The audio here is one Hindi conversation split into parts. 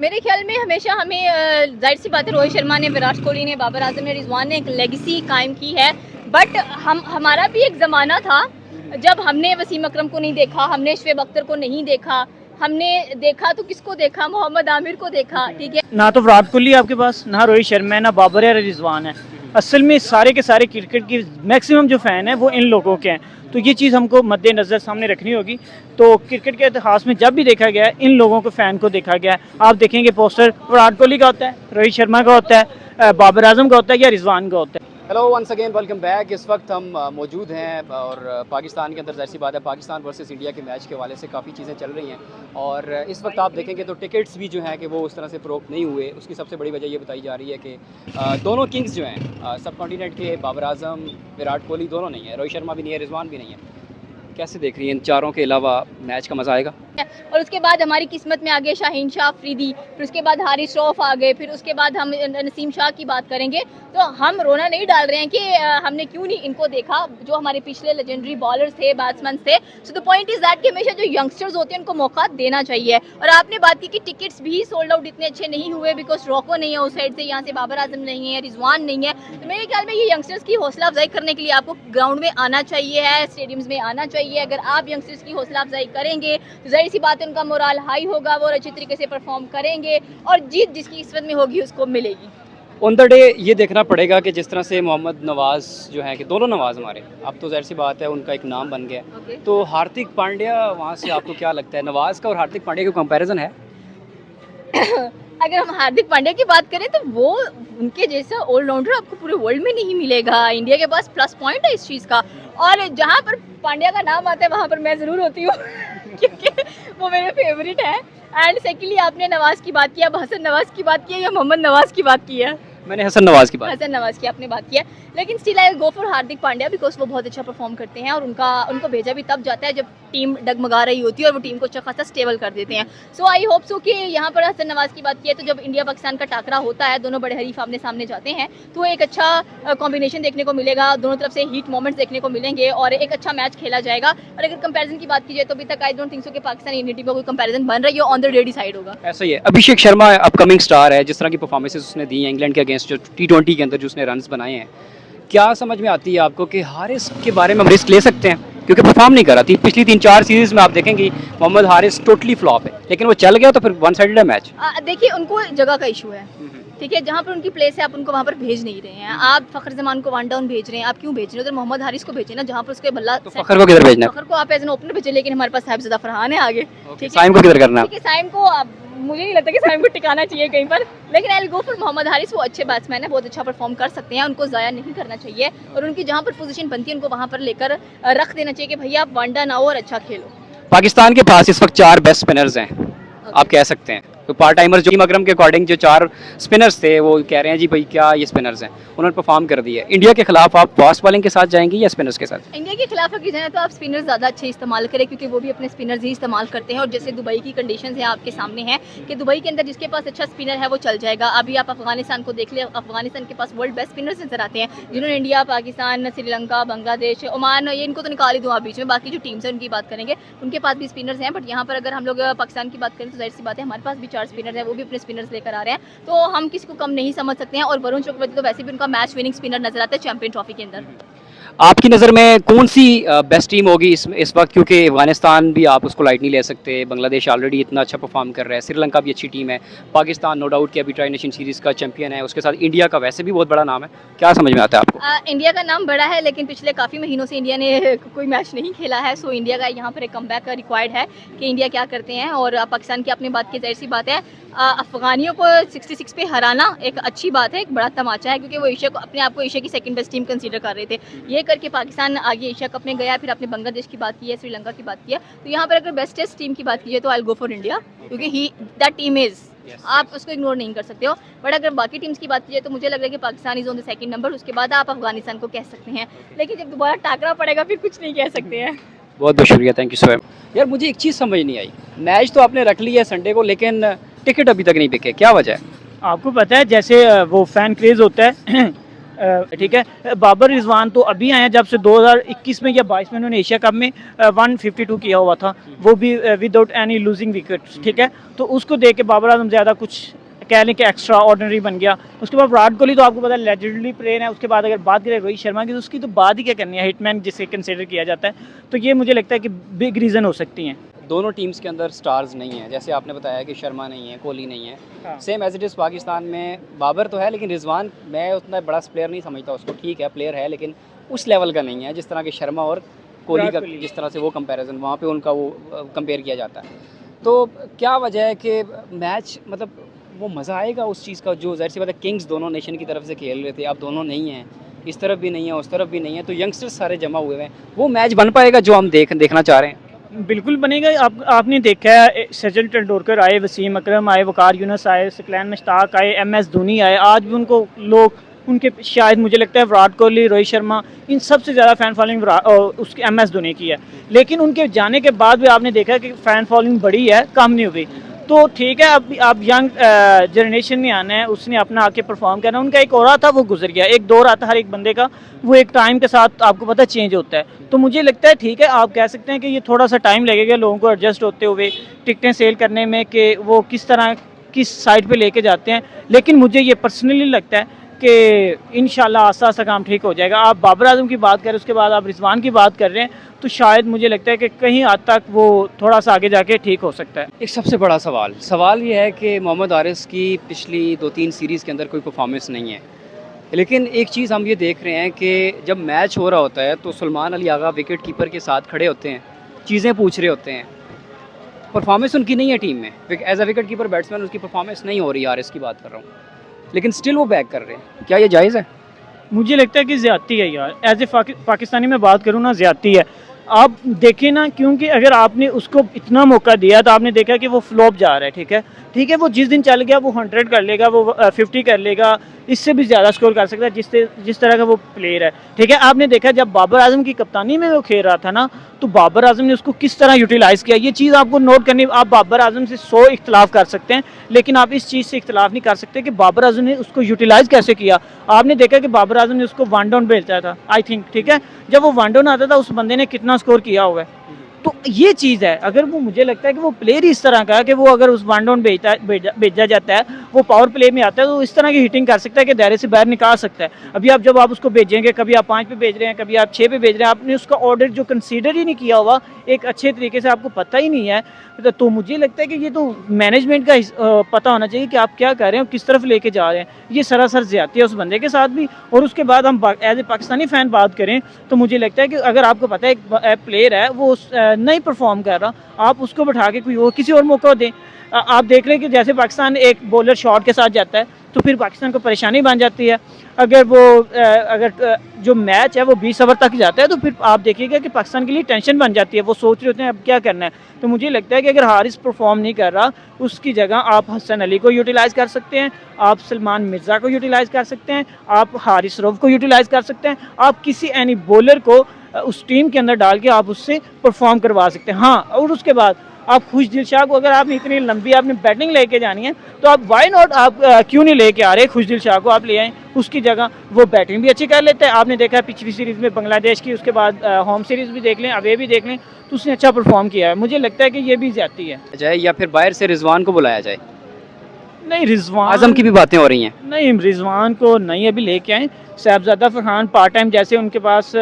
मेरे ख्याल में हमेशा हमें जाहिर सी बात है, रोहित शर्मा ने, विराट कोहली ने, बाबर आजम ने, रिजवान ने एक लेगेसी कायम की है। बट हमारा भी एक ज़माना था जब हमने वसीम अकरम को नहीं देखा, हमने शोएब अख्तर को नहीं देखा, हमने देखा तो किसको देखा, मोहम्मद आमिर को देखा। ठीक है, ना तो विराट कोहली आपके पास, ना रोहित शर्मा है, ना बाबर है, रिजवान है। असल में सारे के सारे क्रिकेट की मैक्सिमम जो फ़ैन है वो इन लोगों के हैं। तो ये चीज़ हमको मद्देनज़र सामने रखनी होगी। तो क्रिकेट के इतिहास में जब भी देखा गया है, इन लोगों को फ़ैन को देखा गया है। आप देखेंगे पोस्टर विराट कोहली का होता है, रोहित शर्मा का होता है, बाबर आजम का होता है या रिजवान का होता है। Hello once again welcome back. इस वक्त हम मौजूद हैं और पाकिस्तान के अंदर, जाहिर सी बात है, पाकिस्तान वर्सेस इंडिया के मैच के हवाले से काफ़ी चीज़ें चल रही हैं। और इस वक्त आप देखेंगे तो टिकट्स भी जो हैं कि वो उस तरह से फ़रोख्त नहीं हुए। उसकी सबसे बड़ी वजह ये बताई जा रही है कि दोनों किंग्स जो हैं सब कॉन्टिनेंट के, बाबर आजम, विराट कोहली दोनों नहीं है, रोहित शर्मा भी नहीं है, रिजवान भी नहीं है। कैसे देख रही हैं इन चारों के अलावा मैच का मज़ा आएगा? और उसके बाद हमारी किस्मत में आ गए शाहीन शाह अफरीदी, फिर उसके बाद हारिस रऊफ आ गए, फिर उसके बाद हम नसीम शाह की बात करेंगे। तो हम रोना नहीं डाल रहे हैं कि हमने क्यों नहीं इनको देखा, जो हमारे पिछले लेजेंडरी बॉलर्स थे, बैट्समैन थे। So the point is that कि हमेशा जो यंगस्टर्स होते हैं उनको मौका देना चाहिए। और आपने बात की कि टिकट्स भी सोल्ड आउट इतने अच्छे नहीं हुए बिकॉज रॉको नहीं है उस साइड से, यहाँ से बाबर आजम नहीं है, रिजवान नहीं है। तो मेरे ख्याल में ये यंगस्टर्स की हौसला अफजाई करने के लिए आपको ग्राउंड में आना चाहिए है, स्टेडियम्स में आना चाहिए। अगर आप यंगस्टर्स की हौसला अफजाई करेंगे तो जाहिर सी बात है उनका मोराल हाई होगा, वो अच्छी तरीके से परफॉर्म करेंगे और जीत जिसकी किस्मत में होगी उसको मिलेगी। ऑन द डे ये देखना पड़ेगा कि जिस तरह से मोहम्मद नवाज़ जो है कि दोनों नवाज़ हमारे, अब तो जाहिर सी बात है उनका एक नाम बन गया। तो हार्दिक पांड्या, वहाँ से आपको क्या लगता है, नवाज़ का और हार्दिक पांड्या का कंपैरिजन है? अगर हम हार्दिक पांड्या की बात करें तो वो उनके जैसा ऑलराउंडर आपको पूरे वर्ल्ड में नहीं मिलेगा। इंडिया के पास प्लस पॉइंट है इस चीज़ का, और जहाँ पर पांड्या का नाम आता है वहाँ पर मैं ज़रूर होती हूँ क्योंकि वो मेरे फेवरेट है। एंड सेकेंडली आपने नवाज़ की बात किया, अब हसन नवाज़ की बात की है या मोहम्मद नवाज़ की बात की है? मैंने हसन नवाज़ की बात। हसन नवाज़ की आपने बात किया, लेकिन still I go for Hardik Pandya because वो बहुत अच्छा परफॉर्म करते हैं और उनको भेजा भी तब जाता है जब टीम डगमगा रही होती है और वो टीम को अच्छा खासा स्टेबल कर देते हैं। सो आई होप सो कि यहाँ पर हसन नवाज़ की बात की है तो जब इंडिया पाकिस्तान का टाकरा होता है, दोनों बड़े हरीफ आमने सामने जाते हैं, तो एक अच्छा कॉम्बिनेशन देखने को मिलेगा, दोनों तरफ से हीट मोमेंट्स देखने को मिलेंगे और एक अच्छा मैच खेला जाएगा। और अगर कंपैरिजन की बात की जाए तो अभी तक आई डोंट थिंक सो कि पाकिस्तान इंडिया टीम का कोई कंपैरिजन बन रही है, ऑन द डे डिसाइड होगा। ऐसा ही है। अभिषेक शर्मा अपकमिंग स्टार है, जिस तरह की परफॉर्मेंसेस उसने दी हैं इंग्लैंड के अगेंस्ट, जो T20 के अंदर जो उसने रन्स बनाए हैं, क्या समझ में आती है आपको कि हारिस के बारे में हम रिस्क ले सकते हैं? क्योंकि परफॉर्म नहीं कर रहा थी पिछली 3-4 सीरीज में। आप देखेंगे मोहम्मद हारिस टोटली फ्लॉप है, लेकिन वो चल गया तो फिर वन साइडेड है मैच। देखिए उनको जगह का इशू है, ठीक है, जहाँ पर उनकी प्लेस है आप उनको वहाँ पर भेज नहीं रहे हैं। आप फखर जमान को वन डाउन भेज रहे हैं, आप क्यों भेज रहे हैं? उधर मोहम्मद हारिस को भेजे ना, जहाँ पर उसके बल्ला। तो फखर को किधर भेजना है? फखर को आप एज एन ओपनर भेजे, लेकिन हमारे पास साहिबजादा फरहान है आगे, ठीक है। साइम को किधर करना है? ठीक है, साइम को मुझे नहीं लगता कि साइम को टिकाना चाहिए कहीं पर, लेकिन I will go for Mohammad Haris. वो अच्छे बैट्समैन है, बहुत अच्छा परफॉर्म कर सकते हैं, उनको ज़ाया नहीं करना चाहिए और उनकी जहाँ पर पोजीशन बनती है उनको वहाँ पर लेकर रख देना चाहिए कि भैया आप वन डाउन आओ और अच्छा खेलो। पाकिस्तान के पास इस वक्त 4 बेस्ट स्पिनर्स हैं, आप कह सकते हैं। तो पार्ट टाइमर्स जो अकरम के अकॉर्डिंग जो 4 स्पिनर्स थे वो कह रहे हैं जी भाई क्या ये स्पिनर्स हैं, उन्होंने परफॉर्म कर दिया। इंडिया के खिलाफ आप फास्ट बॉलिंग के साथ जाएंगे या स्पिनर्स के साथ? इंडिया के खिलाफ अगर जाए तो आप स्पिनर्स ज़्यादा अच्छे इस्तेमाल करें क्योंकि वो भी अपने स्पिनर्स ही इस्तेमाल करते हैं। और जैसे दुबई की कंडीशंस हैं आपके सामने हैं कि दुबई के अंदर जिसके पास अच्छा स्पिनर है वो चल जाएगा। अभी आप अफगानिस्तान को देख ले, अफगानिस्तान के पास वर्ल्ड बेस्ट स्पिनर्स नजर आते हैं, जिन्होंने इंडिया, पाकिस्तान, श्रीलंका, बांग्लादेश, ओमान, ये इनको तो निकाल ही दूँ आप बीच में। बाकी जो टीम्स हैं उनकी बात करेंगे, उनके पास भी स्पिनर्स हैं। बट यहाँ पर अगर हम लोग पाकिस्तान की बात करें तो जाहिर सी बात है हमारे पास भी 4 स्पिनर हैं, वो भी अपने स्पिनर्स लेकर आ रहे हैं, तो हम किसी को कम नहीं समझ सकते हैं। और वरुण चक्रवर्ती तो वैसे भी उनका मैच विनिंग स्पिनर नजर आता है चैंपियन ट्रॉफी के अंदर। आपकी नज़र में कौन सी बेस्ट टीम होगी इस वक्त? क्योंकि अफगानिस्तान भी आप उसको लाइट नहीं ले सकते, बांग्लादेश ऑलरेडी इतना अच्छा परफॉर्म कर रहा है, श्रीलंका भी अच्छी टीम है, पाकिस्तान नो डाउट कि अभी ट्राई नेशन सीरीज़ का चैंपियन है, उसके साथ इंडिया का वैसे भी बहुत बड़ा नाम है। क्या समझ में आता है आपको? इंडिया का नाम बड़ा है, लेकिन पिछले काफ़ी महीनों से इंडिया ने कोई मैच नहीं खेला है। सो इंडिया का यहाँ पर एक कमबैक रिक्वायर्ड है कि इंडिया क्या करते हैं। और पाकिस्तान की अपनी बात की, जाहिर सी बात है अफगानियों को 66 पे हराना एक अच्छी बात है, एक बड़ा तमाचा है, क्योंकि वो एशिया को, अपने आप को एशिया की सेकंड बेस्ट टीम कंसीडर कर रहे थे। ये करके पाकिस्तान आगे एशिया कप में गया, फिर आपने बांग्लादेश की बात की है, श्रीलंका की बात की है। तो यहाँ पर अगर बेस्टेस्ट टीम की बात की जाए तो आई विल गो फॉर इंडिया, क्योंकि दैट टीम इज़, आप उसको इग्नोर नहीं कर सकते हो। बट अगर बाकी टीम्स की बात की जाए तो मुझे लग रहा है कि Pakistan is on the second number, उसके बाद आप अफगानिस्तान को कह सकते हैं, लेकिन जब दोबारा टाकरा पड़ेगा फिर कुछ नहीं कह सकते हैं। बहुत बहुत शुक्रिया, थैंक यू सो मच। यार मुझे एक चीज़ समझ नहीं आई, मैच तो आपने रख लिया है संडे को, लेकिन टिकट अभी तक नहीं बिके, क्या वजह है? आपको पता है जैसे वो फ़ैन क्रेज़ होता है ठीक है। बाबर रिजवान तो अभी आए हैं, जब से 2021 में या 22 में उन्होंने एशिया कप में 152 किया हुआ था, वो भी विदाउट एनी लूजिंग विकेट, ठीक है। तो उसको देख के बाबर आजम ज़्यादा कुछ कह लें कि एक्स्ट्रा ऑर्डिनरी बन गया। उसके बाद विराट कोहली तो आपको पता है लेजेंडरी प्लेयर है। उसके बाद अगर बात करें रोहित शर्मा की, तो उसकी तो बात ही क्या करनी है, हिटमैन जिसे कंसिडर किया जाता है। तो ये मुझे लगता है कि बिग रीज़न हो सकती हैं। दोनों टीम्स के अंदर स्टार्स नहीं हैं, जैसे आपने बताया कि शर्मा नहीं है, कोहली नहीं है। हाँ। Same as it is Pakistan में बाबर तो है, लेकिन रिजवान मैं उतना बड़ा प्लेयर नहीं समझता उसको। ठीक है प्लेयर है, लेकिन उस लेवल का नहीं है जिस तरह के शर्मा और कोहली का, जिस तरह से वो कंपैरिजन वहाँ पे उनका वो कंपेयर किया जाता है। तो क्या वजह है कि मैच मतलब वो मज़ा आएगा उस चीज़ का, जो ज़ाहिर सी बात है किंग्स दोनों नेशन की तरफ से खेल रहे थे, अब दोनों नहीं हैं, इस तरफ भी नहीं है उस तरफ भी नहीं है, तो यंगस्टर्स सारे जमा हुए हैं। वो मैच बन पाएगा जो हम देखना चाह रहे हैं? बिल्कुल बनेगा। आपने देखा है सचिन तेंदुलकर आए, वसीम अकरम आए, वकार यूनुस आए, सकलैन मुश्ताक आए, MS धोनी आए, आज भी उनको लोग उनके शायद मुझे लगता है विराट कोहली, रोहित शर्मा, इन सबसे ज़्यादा फ़ैन फॉलोइंग उसकी MS धोनी की है। लेकिन उनके जाने के बाद भी आपने देखा कि फ़ैन फॉलोइंग बढ़ी है, कम नहीं हुई। तो ठीक है, अब आप यंग जनरेशन में आना है, उसने अपना आके परफॉर्म करना। उनका एक और था वो गुजर गया, एक दौर आता हर एक बंदे का, वो एक टाइम के साथ आपको पता चेंज होता है। तो मुझे लगता है ठीक है, आप कह सकते हैं कि ये थोड़ा सा टाइम लगेगा लोगों को एडजस्ट होते हुए, टिकटें सेल करने में, कि वो किस तरह किस साइड पे लेके जाते हैं। लेकिन मुझे ये पर्सनली लगता है कि इंशाल्लाह आस्ता आस्ता काम ठीक हो जाएगा। आप बाबर आजम की बात करें, उसके बाद आप रिजवान की बात कर रहे हैं, तो शायद मुझे लगता है कि कहीं हद तक वो थोड़ा सा आगे जाके ठीक हो सकता है। एक सबसे बड़ा सवाल ये है कि मोहम्मद हारिस की पिछली 2-3 सीरीज़ के अंदर कोई परफॉर्मेंस नहीं है। लेकिन एक चीज़ हम ये देख रहे हैं कि जब मैच हो रहा होता है तो सलमान अली आगा विकेट कीपर के साथ खड़े होते हैं, चीज़ें पूछ रहे होते हैं। परफॉर्मेंस उनकी नहीं है टीम में, as a wicket keeper batsman उसकी परफॉर्मेंस नहीं हो रही, हारिस की बात कर रहा हूँ, लेकिन स्टिल वो बैक कर रहे हैं। क्या ये जायज़ है? मुझे लगता है कि ज़्यादती है यार, एज ए पाकिस्तानी में बात करूँ ना, ज़्यादती है। आप देखें ना, क्योंकि अगर आपने उसको इतना मौका दिया तो आपने देखा कि वो फ्लॉप जा रहा है, ठीक है। वो जिस दिन चल गया वो 100 कर लेगा, वो 50 कर लेगा, इससे भी ज़्यादा स्कोर कर सकता है जिस तरह का वो प्लेयर है, ठीक है। आपने देखा जब बाबर आजम की कप्तानी में वो खेल रहा था ना, तो बाबर आजम ने उसको किस तरह यूटिलाइज़ किया, ये चीज़ आपको नोट करनी। आप बाबर आजम से 100 इख्तलाफ कर सकते हैं, लेकिन आप इस चीज़ से इख्तलाफ नहीं कर सकते कि बाबर आजम ने उसको यूटिलाइज़ कैसे किया। आपने देखा कि बाबर आजम ने उसको 1 डाउन भेजता था, आई थिंक, ठीक है। जब वो 1 डाउन आता था उस बंदे ने कितना स्कोर किया हुआ है। तो ये चीज़ है, अगर वो, मुझे लगता है कि वो प्लेयर ही इस तरह का है कि वो अगर उस 1 डाउन भेजा जाता है, वो पावर प्ले में आता है, तो इस तरह की हिटिंग कर सकता है कि दायरे से बाहर निकाल सकता है। अभी आप जब आप उसको भेजेंगे, कभी आप 5 पे भेज रहे हैं, कभी आप 6 पे भेज रहे हैं, आपने उसका ऑर्डर जो कंसीडर ही नहीं किया हुआ एक अच्छे तरीके से, आपको पता ही नहीं है। तो मुझे लगता है कि ये तो मैनेजमेंट का पता होना चाहिए कि आप क्या कर रहे हैं, किस तरफ लेके जा रहे हैं। ये सरासर ज़्यादती है उस बंदे के साथ भी। और उसके बाद हम एज ए पाकिस्तानी फ़ैन बात करें, तो मुझे लगता है कि अगर आपको पता है एक प्लेयर है वो नहीं परफॉर्म कर रहा, आप उसको बैठा के कोई और किसी और मौका दें। आप देख रहे हैं कि जैसे पाकिस्तान एक बॉलर शॉट के साथ जाता है तो फिर पाकिस्तान को परेशानी बन जाती है। अगर जो मैच है वो 20 ओवर तक जाता है, तो फिर आप देखिएगा कि पाकिस्तान के लिए टेंशन बन जाती है, वो सोच रहे होते हैं अब क्या करना है। तो मुझे लगता है कि अगर हारिस परफॉर्म नहीं कर रहा, उसकी जगह आप हसन अली को यूटिलाइज़ कर सकते हैं, आप सलमान मिर्ज़ा को यूटिलाइज़ कर सकते हैं, आप हारिस रऊफ़ को यूटिलाइज़ कर सकते हैं, आप किसी एनी बॉलर को उस टीम के अंदर डाल के आप उससे परफॉर्म करवा सकते हैं। हाँ, और उसके बाद आप खुशदिल शाह को, अगर आपने इतनी लंबी आपने बैटिंग लेके जानी है, तो आप वाई नॉट, आप क्यों नहीं लेके आ रहे खुशदिल शाह को, आप ले आएँ, उसकी जगह वो बैटिंग भी अच्छी कर लेते हैं। आपने देखा है पिछली सीरीज़ में बांग्लादेश की, उसके बाद होम सीरीज़ भी देख लें, अवे भी देख लें, तो उसने अच्छा परफॉर्म किया है। मुझे लगता है कि ये भी ज़्यादती है जाए, या फिर बाहर से रिजवान को बुलाया जाए? नहीं, रिजवान आजम की भी बातें हो रही हैं। नहीं, रिजवान को नहीं अभी लेके आए। साहबजादा फरहान पार्ट टाइम, जैसे उनके पास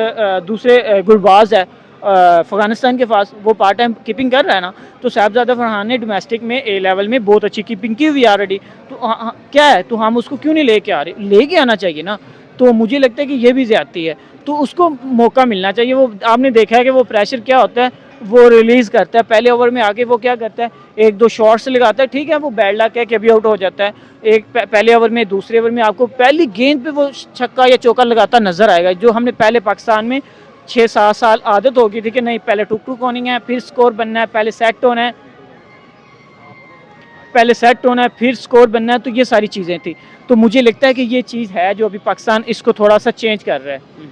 दूसरे गुरबाज है अफगानिस्तान के पास, वो पार्ट टाइम कीपिंग कर रहा है ना, तो साहबजादा फरहान ने डोमेस्टिक में A लेवल में बहुत अच्छी कीपिंग की हुई ऑलरेडी। तो क्या है, तो हम उसको क्यों नहीं लेके आ रहे, लेके आना चाहिए ना। तो मुझे लगता है कि ये भी ज़्यादती है, तो उसको मौका मिलना चाहिए। वो आपने देखा है कि वो प्रेशर क्या होता है, वो रिलीज़ करता है पहले ओवर में आके, वो क्या करता है, 1-2 शॉट्स लगाता है, ठीक है, वो बैड लक है कि अभी आउट हो जाता है। एक पहले ओवर में, दूसरे ओवर में आपको पहली गेंद पे वो छक्का या चौका लगाता नजर आएगा, जो हमने पहले पाकिस्तान में 6-7 साल आदत हो गई थी कि नहीं, पहले टुक होनी है, फिर स्कोर बनना है, पहले सेट होना है, फिर स्कोर बनना है। तो ये सारी चीज़ें थी। तो मुझे लगता है कि ये चीज़ है जो अभी पाकिस्तान इसको थोड़ा सा चेंज कर रहा है।